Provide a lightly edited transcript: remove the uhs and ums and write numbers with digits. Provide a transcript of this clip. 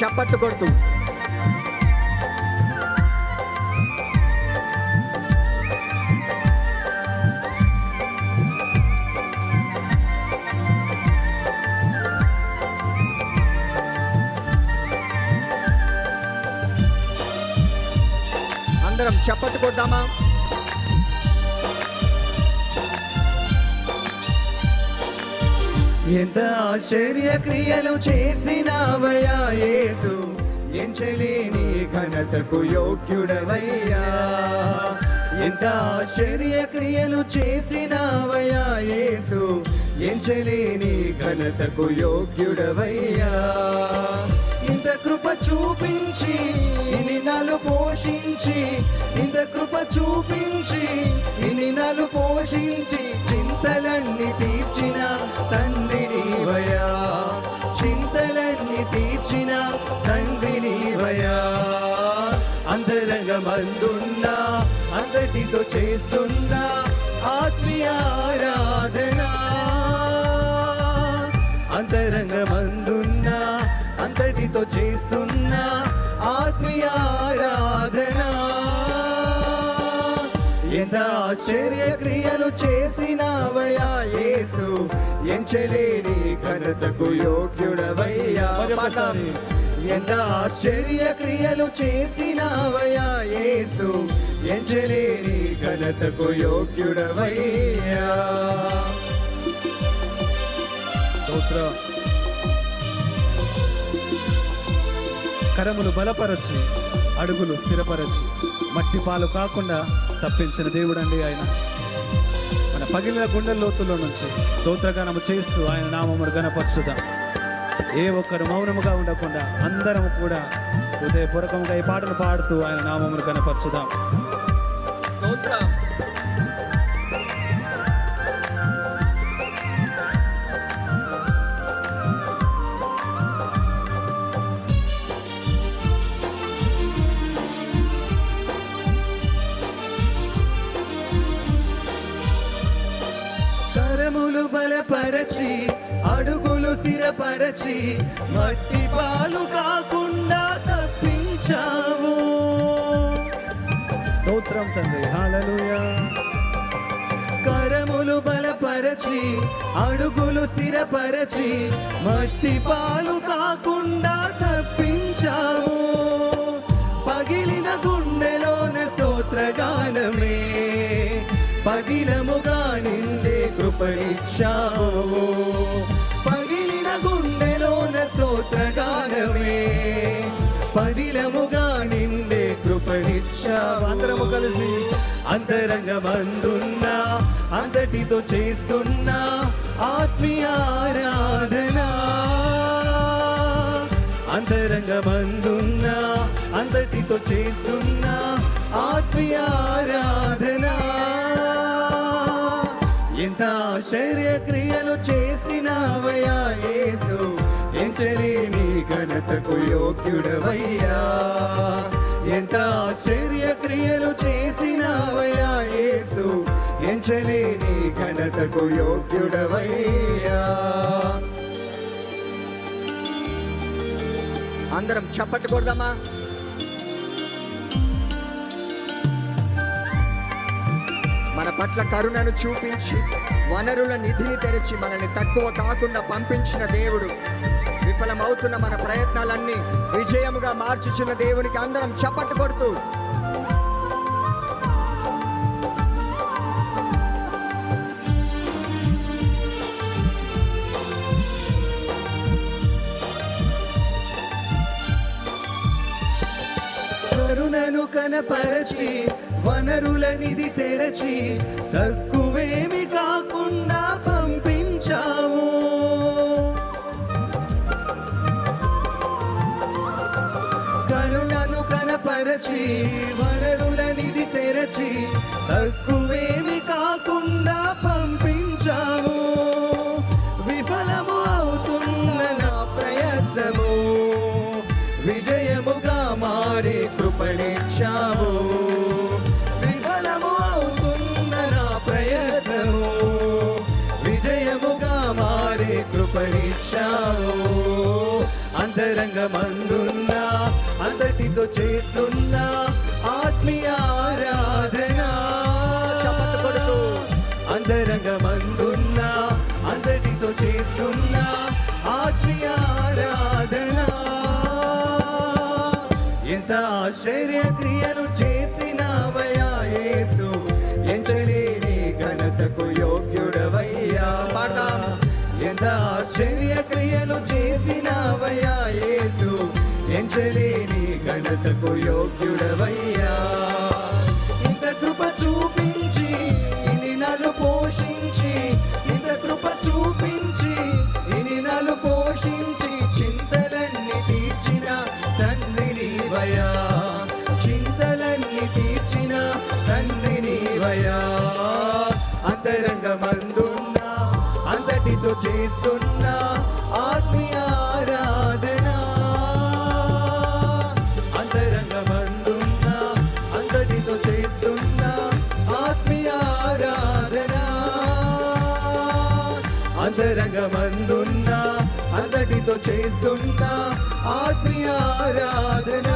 చప్పట్లు కొడుతూ అందరం చప్పట్లు కొడదామా? ఎంత ఆశ్చర్య క్రియలు చేసినావయ్యా యేసు, ఎంచలేని ఘనతకు యోగ్యుడవయ్యా. ఎంత ఆశ్చర్య క్రియలు చేసినావయ్యా యేసు, ఎంచలేని ఘనతకు యోగ్యుడవయ్యా. ఇంత కృప చూపించి ఇన్ని నాలు పోషించి, ఇంత కృప చూపించి ఇన్ని నాలు పోషించి, చింతలన్నీ తీర్చిన తండ్రి నీవయ్యా, చింతలన్నీ తీర్చిన తండ్రి నీవయ్యా. అంతరంగమందున్నా అంతటితో చేస్తున్నా ఆత్మీయ ఆరాధన, అంతరంగమందున్నా అంతటితో చేస్తున్నా ఆత్మీయ ఆరాధన. ఎంత ఆశ్చర్య క్రియలు చేసినావయ్యా యేసు, ఎంచలేని ఘనతకు యోగ్యుడవయ్యా. ఎంత ఆశ్చర్య క్రియలు చేసినావయ్యా యేసు, ఎంచలేని ఘనతకు యోగ్యుడవయ్యా. స్తోత్రం. కరములు బలపరచి అడుగులు స్థిరపరచి మట్టి పాలు కాకుండా తప్పించిన దేవుడండి ఆయన. మన పగిలిన గుండె లోతుల్లో నుంచి స్తోత్రగానము చేస్తూ ఆయన నామమును గణపరచుదాం. ఏ ఒక్కరు మౌనముగా ఉండకుండా అందరం కూడా హృదయపూర్వకంగా ఈ పాటలు పాడుతూ ఆయన నామమును గణపరచుదాం. స్తోత్రం. కరములు బలపరచి అడుగులు స్థిరపరచి మట్టి పాలు కాకుండా తప్పించావు. స్తోత్రం తండ్రి. హల్లెలూయా. కరములు బలపరచి అడుగులు స్థిరపరచి మట్టి పాలు కాకుండా తప్పించావు. పగిలిన గుండెలోన స్తోత్రగానమే పదిలముగా నిండే కృపనిచ్చావు. పగిలిన గుండెలోన స్తోత్రగానమే పదిలముగా నిండే కృపనిచ్చావు. అందరము కలిసి అంతరంగమందున్నా అంతటితో చేస్తున్నా ఆత్మీయ ఆరాధన, అంతరంగమందున్నా అంతటితో చేస్తున్నా ఆత్మీయ ఆరాధన. ఎంత ఆశ్చర్య క్రియలు చేసినావయ్యా యేసు, ఎంచలేని ఘనతకు యోగ్యుడవయ్యా. ఎంత ఆశ్చర్య క్రియలు చేసినావయ్యా యేసు, ఎంచలేని ఘనతకు యోగ్యుడవయ్యా. అందరం చప్పట్లు కొడదామా? మన పట్ల కరుణను చూపించి వనరుల నిధిని తెరిచి మనల్ని తక్కువ కాకుండా పంపించిన దేవుడు, విఫలమవుతున్న మన ప్రయత్నాలన్నీ విజయముగా మార్చుచున్న దేవునికి అందరం చప్పట్లు కొడుతూ కరుణను కనపరచి వనరుల నిధి తెరచి తక్కువేమి కాకుండా పంపించావు. కరుణను కనపరచి వనరుల నిధి తెరచి తక్కువేమి కాకుండా పంపించావు. విఫలము అవుతున్న నా ప్రయత్నము విజయముగా మారే కృపణిచ్చావు. విఫలము అవుతున్న నా ప్రయత్నము విజయముగా మారే కృపణిచ్చావు. అంతరంగమందున్న అంతటితో చేస్తున్న ఆత్మీయ ఆరాధన. చప్పట్లు కొడుతూ అంతరంగమందున్న అంతటితో చేస్తున్న ఆత్మీయ ఆరాధన. ఎంత ఆశ్చర్య క్రియలు చేసినవయ్యా యేసు, ఎంచలేని ఘనతకు యోగ్యుడవయ్యా. పాడదాం. ఎంత ఆశ్చర్య క్రియలు చేసినవయ్యా యేసు, ఎంచలేని ఘనతకు యోగ్యుడవయ్యా. ఇంత కృప చూపించి ఇన్ని నాలు పోషించి, ఇంత కృప చూపించి ఇన్ని నాలు పోషించి, చింతలన్నీ తీర్చిన తండ్రి నీవయ్యా. చింతలన్నీ తీర్చిన తండ్రి నీవయ్యా. అంతరంగమందున్న అంతటితో చేస్తున్న ఆత్మీయ ఆరాధన. అంతరంగమందున్న అంతటితో చేస్తున్న ఆత్మీయ ఆరాధన. అంతరంగమందున్న అంతటితో చేస్తున్న ఆత్మీయ ఆరాధన.